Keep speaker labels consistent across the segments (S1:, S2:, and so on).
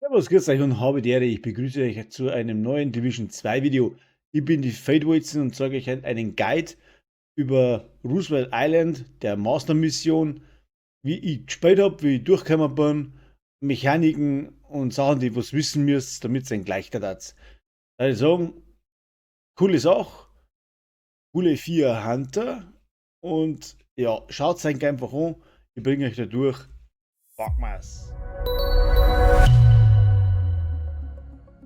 S1: Servus, grüß euch und habe die Ehre. Ich begrüße euch zu einem neuen Division 2 Video. Ich bin die Fadewitzen und zeige euch einen Guide über Roosevelt Island, der Master Mission, wie ich gespielt habe, wie ich durchgekommen bin, Mechaniken und Sachen, die ihr was wissen müsst, damit es ein leichter wird. Da ich sagen, coole Sache, coole 4 Hunter und ja, schaut es euch einfach an. Ich bringe euch da durch. Fuck mal's.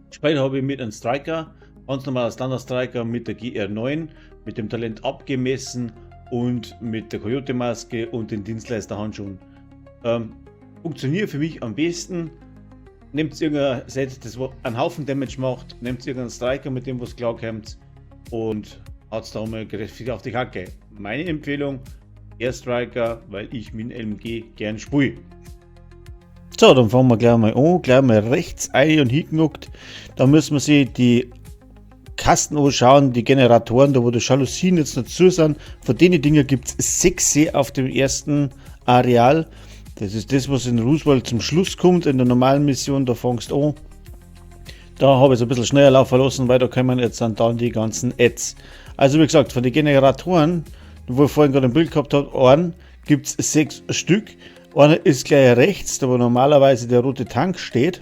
S1: Gespielt habe ich mit einem Striker, ganz normaler Standard Striker mit der GR9, mit dem Talent abgemessen und mit der Coyote-Maske und den Dienstleisterhandschuhen. Funktioniert für mich am besten. Nehmt irgendein Set, das einen Haufen Damage macht, nehmt irgendeinen Striker, mit dem was klarkommt und haut da mal kräftig auf die Kacke. Meine Empfehlung, der Striker, weil ich mit LMG gern spiele. So, dann fangen wir gleich mal an, gleich mal rechts ein und hingeguckt. Da müssen wir sich die Kasten anschauen, die Generatoren, da wo die Jalousien jetzt dazu sind. Von denen Dingen gibt es 6 auf dem ersten Areal. Das ist das, was in Roosevelt zum Schluss kommt, in der normalen Mission, da fängst du an. Da habe ich es ein bisschen schneller laufen lassen, weil da kommen jetzt dann die ganzen Ads. Also wie gesagt, von den Generatoren, wo ich vorhin gerade ein Bild gehabt habe, gibt es 6 Stück. Einer ist gleich rechts, da wo normalerweise der rote Tank steht.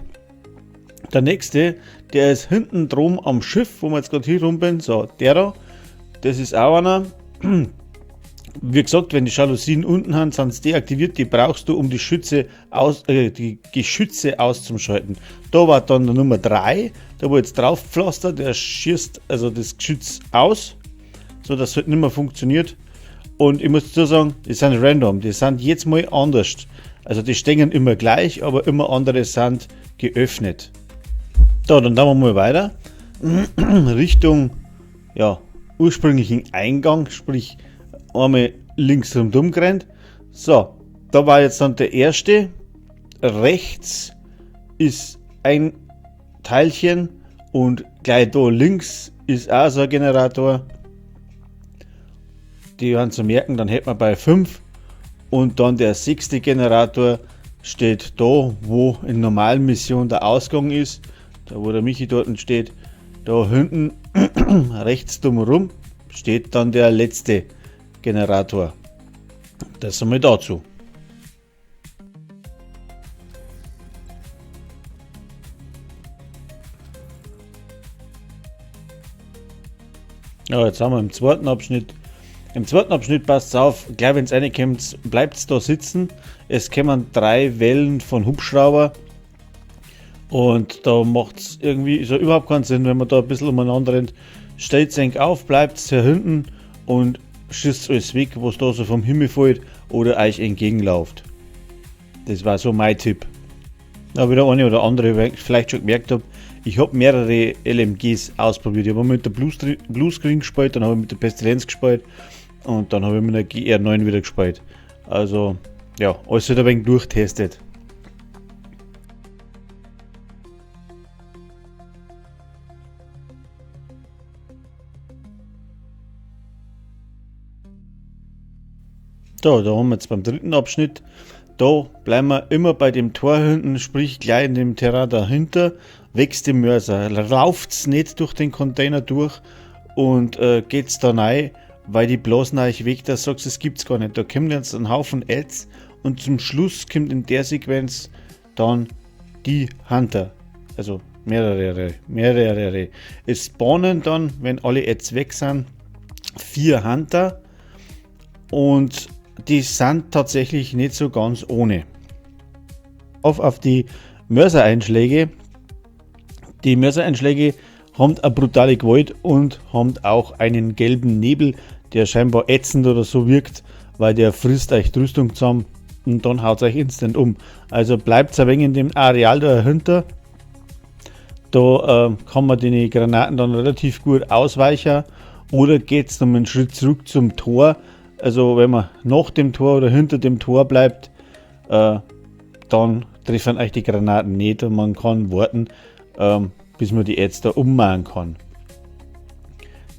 S1: Der nächste, der ist hinten drum am Schiff, wo wir jetzt gerade hier rum bin. So, der da, das ist auch einer. Wie gesagt, wenn die Jalousien unten sind, sind sie deaktiviert. Die brauchst du, um die Geschütze auszuschalten. Da war dann der Nummer 3, da wo jetzt drauf pflastert, der schießt also das Geschütz aus, so dass es halt nicht mehr funktioniert. Und ich muss dazu sagen, die sind random, die sind jetzt mal anders. Also die stehen immer gleich, aber immer andere sind geöffnet. So, dann gehen wir mal weiter. Richtung ja, ursprünglichen Eingang, sprich einmal links rundum gerannt. So, da war jetzt dann der erste. Rechts ist ein Teilchen und gleich da links ist auch so ein Generator. Die werden zu merken, dann hätten wir bei 5 und dann der 6. Generator steht da, wo in normalen Missionen der Ausgang ist, da wo der Michi dort steht, da hinten rechts drumherum steht dann der letzte Generator. Das einmal dazu. Ja, jetzt haben wir im zweiten Abschnitt. Im zweiten Abschnitt passt es auf, gleich wenn es reinkommt, bleibt es da sitzen. Es kommen 3 Wellen von Hubschrauber und da macht es irgendwie so überhaupt keinen Sinn, wenn man da ein bisschen umeinander rennt. Stellt es auf, bleibt es hier hinten und schießt alles weg, was da so vom Himmel fällt oder euch entgegenläuft. Das war so mein Tipp. Aber wie der eine oder andere vielleicht schon gemerkt habt, ich habe mehrere LMGs ausprobiert. Ich habe mit der Bluescreen gespielt, dann habe ich mit der Pestilenz gespielt und dann habe ich mit der GR9 wieder gespielt. Also ja, alles wird ein wenig durchtestet. So, da haben wir jetzt beim dritten Abschnitt. Da bleiben wir immer bei dem Tor hinten, sprich gleich in dem Terrain dahinter, wächst die Mörser. Lauft's nicht durch den Container durch und geht's da rein, weil die blasen euch weg, da sagst du, es gibt's gar nicht. Da kommt jetzt ein Haufen Ads und zum Schluss kommt in der Sequenz dann die Hunter. Also mehrere. Es spawnen dann, wenn alle Ads weg sind, 4 Hunter und die sind tatsächlich nicht so ganz ohne. Auf die Mörsereinschläge. Die Mörsereinschläge haben eine brutale Gewalt und haben auch einen gelben Nebel, der scheinbar ätzend oder so wirkt, weil der frisst euch die Rüstung zusammen und dann haut es euch instant um. Also bleibt ein wenig in dem Areal dahinter. Da kann man die Granaten dann relativ gut ausweichen oder geht es dann einen Schritt zurück zum Tor. Also wenn man nach dem Tor oder hinter dem Tor bleibt, dann treffen euch die Granaten nicht und man kann warten, bis man die Ads da ummachen kann.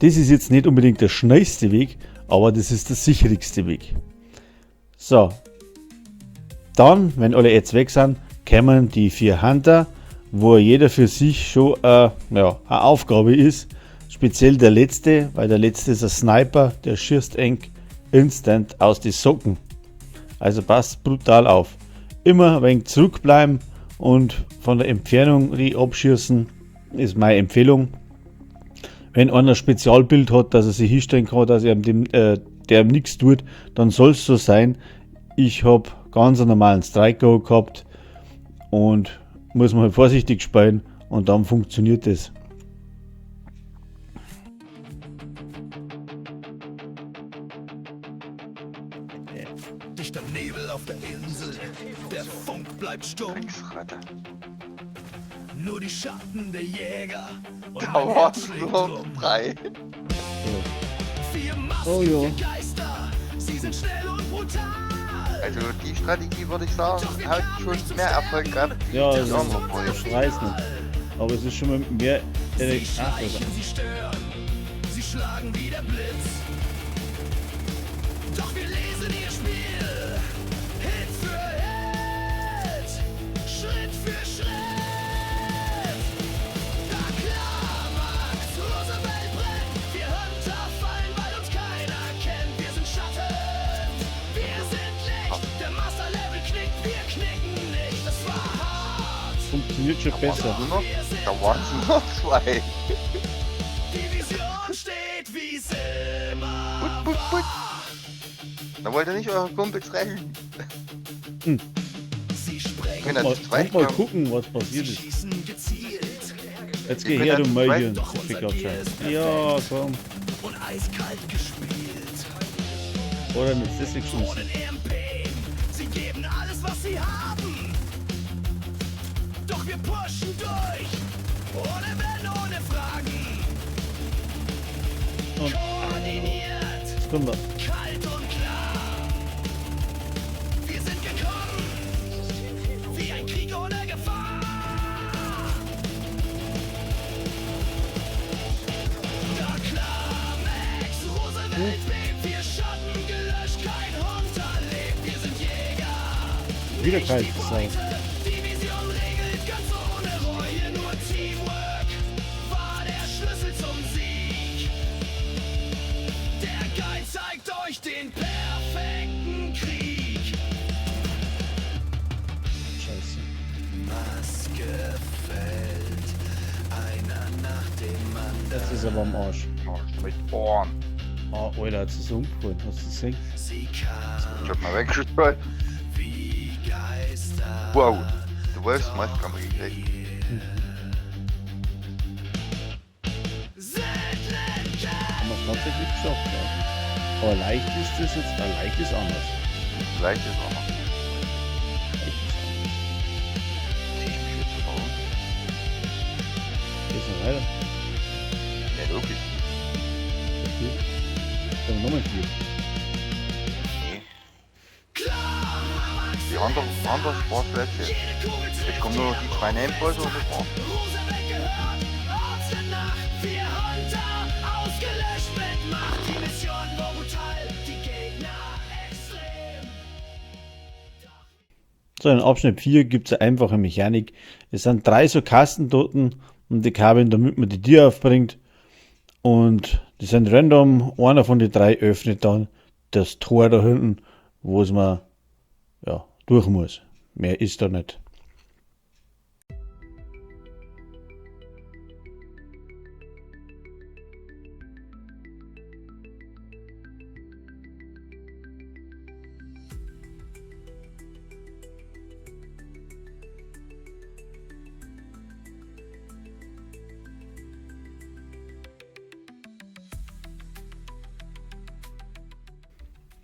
S1: Das ist jetzt nicht unbedingt der schnellste Weg, aber das ist der sicherste Weg. So, dann, wenn alle Ads weg sind, kommen die 4 Hunter wo jeder für sich schon ja, eine Aufgabe ist. Speziell der letzte, weil der letzte ist ein Sniper, der schießt eng instant aus die Socken. Also passt brutal auf. Immer ein wenig zurückbleiben und von der Entfernung die abschießen, ist meine Empfehlung. Wenn einer ein Spezialbild hat, dass er sich hinstellen kann, dass er der ihm nichts tut, dann soll es so sein. Ich habe ganz einen normalen Striker gehabt und muss man halt vorsichtig spielen und dann funktioniert es.
S2: Dichter Nebel auf der Insel, der Funk bleibt stumm. Nur die Schatten der Jäger und mein Herz schlägt drum.
S3: 3.
S2: Vier
S1: Oh ja.
S2: massive Geister, sie sind schnell und brutal.
S3: Also die Strategie würde ich sagen, hat schon mehr Erfolg gehabt.
S1: Ja,
S3: als
S1: also,
S3: die anderen Projekte.
S1: ich weiß nicht. Aber es ist schon mal mehr.
S2: Sie schleichen, sie stören, sie schlagen wie der Blitz. Doch wir lesen ihr Spiel, Hit für Hit, Schritt für Schritt. Da Klarmacht, unsere Welt brennt, wir Hunter fallen, weil uns keiner kennt. Wir sind Schatten, wir sind Licht, der Master-Level knickt, wir knicken nicht, das war hart.
S1: Funktioniert schon besser.
S3: Da waren es nur 2.
S2: Die Vision steht wie's immer
S3: Put, put, put. Da wollt ihr nicht eure Kumpels retten.
S2: Sie sprengen,
S3: Wenn er zu zweit
S1: Mal
S3: kommt,
S1: gucken, was passiert ist.
S2: schießen gezielt
S1: Jetzt
S3: Wir
S1: geh her, du
S3: können
S1: mal
S3: das
S1: hier.
S2: Doch unser
S1: Fick auf
S2: Deal ist
S1: Scheiß. Ja, komm.
S2: und eiskalt gespielt.
S1: Oder mit Sissy geschmissen.
S2: Ohne EMP, sie geben alles, was sie haben. Doch wir pushen durch, ohne Wenn, ohne Fragen.
S1: Und
S2: Koordiniert,
S1: jetzt kommen wir.
S2: kalt und klar. Wir sind gekommen, wie ein Krieg ohne Gefahr. Da klar, Max, Roosevelt lebt, wir Schatten gelöscht, kein Hunter lebt, wir sind Jäger.
S1: Wieder kalt sein.
S2: Die Vision regelt ganz ohne Reue, nur Teamwork war der Schlüssel zum Sieg. Der Guide zeigt euch den perfekten Krieg.
S1: Scheiße.
S2: Maske fällt, einer nach dem anderen.
S1: Jetzt ist er aber am Arsch.
S3: mit Ohren.
S1: Oh, Alter, jetzt ist es umgefallen. Hast du das gesehen?
S2: Sie kam
S3: Ich hab mal weggeschüttet.
S2: wie Geister.
S3: Wow, du wolltest Meisterkampf gekriegt.
S1: Haben wir es tatsächlich geschafft, ja. Aber leicht ist das jetzt, leicht ist anders.
S3: Leicht ist auch noch.
S1: Leicht ist anders.
S3: Zieh ich mich jetzt warum?
S1: Geht's noch weiter?
S3: Nicht wirklich.
S1: Okay. Dann nochmal 4.
S3: Nee. Die anderen Sportplätze. Jetzt kommen nur noch die 2 Nameballs und das war's.
S2: Roosevelt gehört, Ort der Nacht, wir Hunter, ausgelöscht mit Macht. Die Mission war brutal, die Gegner extrem.
S1: So, in Abschnitt 4 gibt es eine einfache Mechanik. Es sind 3 so Kasten dort und die Kabeln, damit man die Tür aufbringt. Und die sind random. Einer von den 3 öffnet dann das Tor da hinten, wo es man ja, durch muss. Mehr ist da nicht.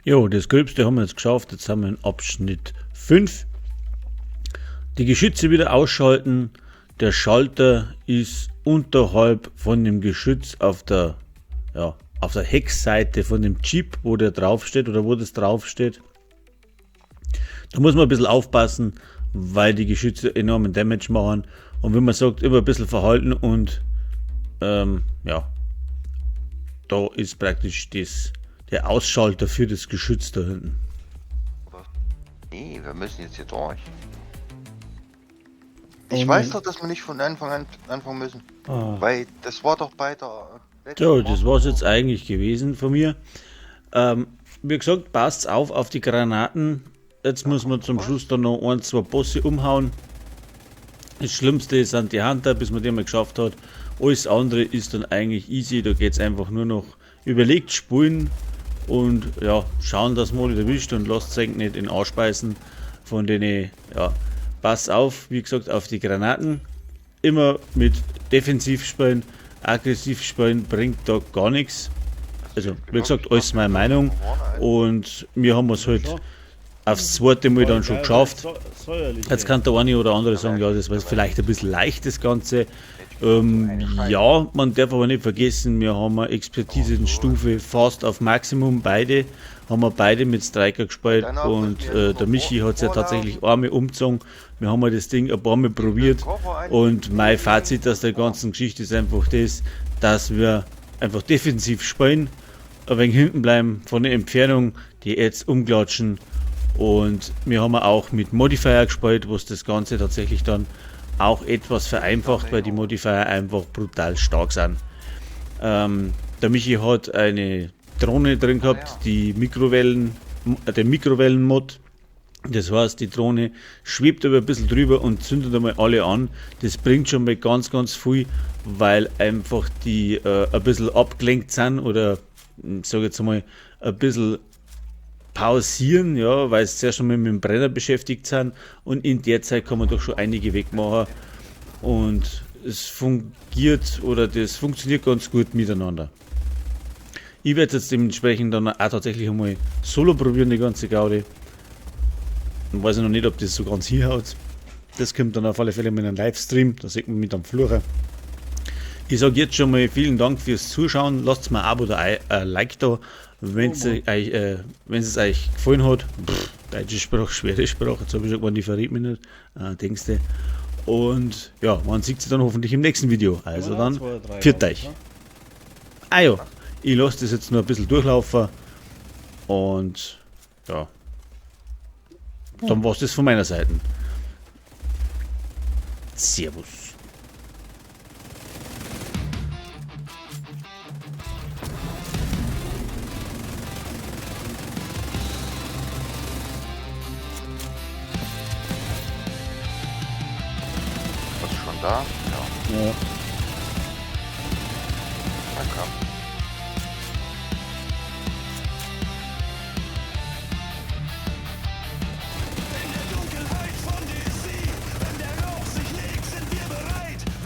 S1: Jo, das Gröbste haben wir jetzt geschafft. Jetzt haben wir in Abschnitt 5. Die Geschütze wieder ausschalten. Der Schalter ist unterhalb von dem Geschütz auf der Heckseite von dem Jeep, wo der draufsteht oder wo das draufsteht. Da muss man ein bisschen aufpassen, weil die Geschütze enormen Damage machen. Und wenn man sagt, immer ein bisschen verhalten und da ist praktisch der Ausschalter für das Geschütz da hinten.
S3: Nee, wir müssen jetzt hier durch. Ich
S1: Oh
S3: weiß
S1: nein.
S3: doch, dass wir nicht von Anfang an anfangen müssen.
S1: Ah.
S3: Weil das war doch bei der letzten
S1: So, das
S3: Mal
S1: war's
S3: so.
S1: jetzt eigentlich gewesen von mir. Wie gesagt, passt auf die Granaten. Jetzt muss man zum Schluss dann noch ein, zwei Bosse umhauen. Das Schlimmste sind die Hunter, bis man die mal geschafft hat. Alles andere ist dann eigentlich easy. Da geht es einfach nur noch überlegt spulen und ja, schauen, dass man nicht erwischt und lasst euch nicht in Ausspeisen von denen. Ja, passt auf, wie gesagt, auf die Granaten. Immer mit defensiv spielen, aggressiv spielen bringt da gar nichts. Also, wie gesagt, alles meine Meinung. Und wir haben es halt aufs zweite Mal dann schon geschafft. Jetzt kann der eine oder andere sagen, ja, das war vielleicht ein bisschen leicht, das Ganze. Ja, man darf aber nicht vergessen, wir haben eine Expertisenstufe fast auf Maximum, beide. Haben wir beide mit Striker gespielt und der Michi hat es ja tatsächlich einmal umgezogen. Wir haben das Ding ein paar Mal probiert und mein Fazit aus der ganzen Geschichte ist einfach das, dass wir einfach defensiv spielen, ein wenig hinten bleiben von der Entfernung, die jetzt umklatschen. Und wir haben auch mit Modifier gespielt, was das Ganze tatsächlich dann auch etwas vereinfacht, weil die Modifier einfach brutal stark sind. Der Michi hat eine Drohne drin gehabt, den Mikrowellen-Mod. Das heißt, die Drohne schwebt aber ein bisschen drüber und zündet einmal alle an. Das bringt schon mal ganz, ganz viel, weil einfach die ein bisschen abgelenkt sind oder, sage jetzt mal, ein bisschen pausieren, ja, weil sie zuerst schon mal mit dem Brenner beschäftigt sind und in der Zeit kann man doch schon einige wegmachen und es fungiert oder das funktioniert ganz gut miteinander. Ich werde jetzt dementsprechend dann auch tatsächlich einmal solo probieren, die ganze Gaudi. Dann weiß ich noch nicht, ob das so ganz hinhaut. Das kommt dann auf alle Fälle mit einem Livestream, da sieht man mit am Fluchen. Ich sage jetzt schon mal vielen Dank fürs Zuschauen, lasst mir ein Abo oder ein Like da, wenn es euch gefallen hat. Deutsche Sprache, schwere Sprache, jetzt habe ich schon gewonnen, die verrät mich nicht, denkst du. Und ja, man sieht sich dann hoffentlich im nächsten Video. Also dann, pfiat euch. Ah ja, ich lasse das jetzt nur ein bisschen durchlaufen und ja, dann war es das von meiner Seite. Servus.
S3: Was ist schon da? Ja.
S1: Ja.
S3: Danke.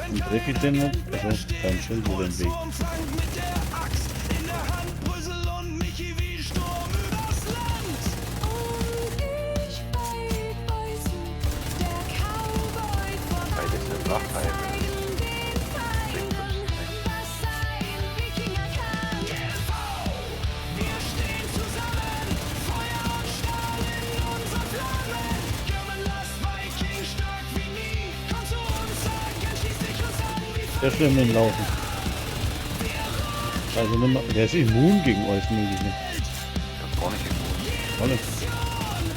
S1: Und treffe ich den nicht? Also, kein Schild über den Weg.
S3: Weil das eine Nachteil bringt uns nicht.
S1: Der schnell mit dem Laufen. Also nicht mehr, der ist immun gegen alles Mögliche.
S3: Das ist gar nicht gut.
S1: Alles.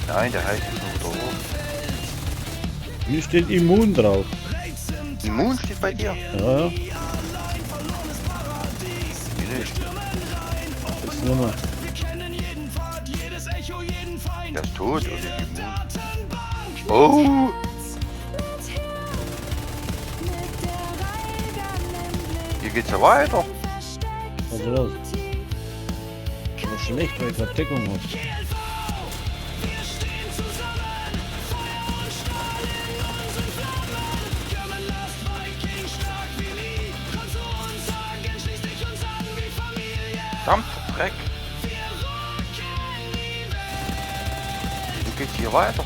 S3: Nein, der heißt jetzt nur wieder hoch.
S1: Hier steht immun drauf.
S3: Immun steht bei dir?
S1: Ja, ja.
S3: Nee,
S1: Das ist nicht mehr.
S3: der ist tot oder immun. Oh! Hier geht's ja weiter.
S1: Also los. Aber schlecht, weil ich gerade Deckung habe.
S3: Verdammter Dreck. Wie geht's hier weiter?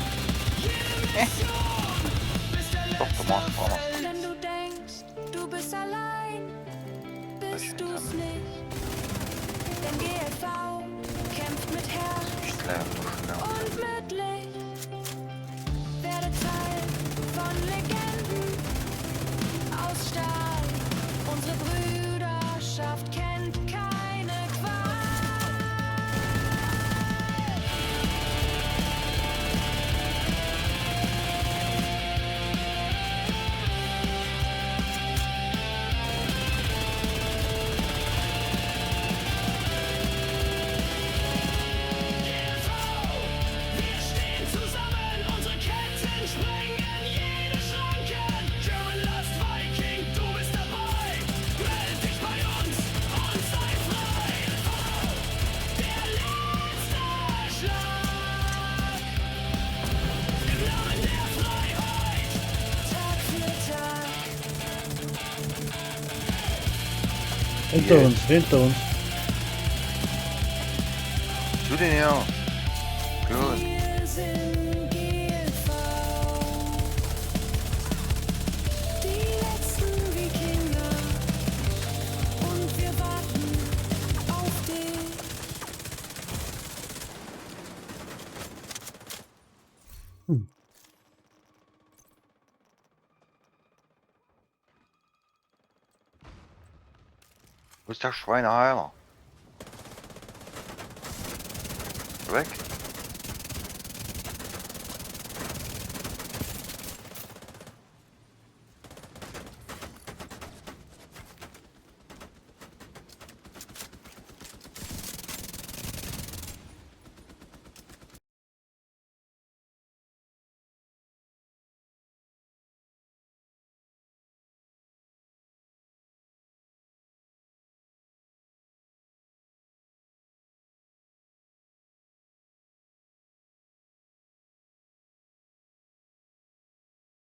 S3: Doch, du machst anders.
S2: Wenn du denkst, du bist allein, bist du's nicht. Denn GLV kämpft mit Herz
S3: Ich kläre so schnell.
S2: und mit Licht. Werde Teil von Legenden aus Stahl. Unsere Brüderschaft kennt keine Qual.
S1: Hinter
S3: Yes.
S1: uns, hinter uns.
S3: Zu den her. Gut.
S2: Wir sind GLV. Die letzten Wikinger. Und wir warten auf dich.
S3: Wo ist der Schweineheimer? Weg.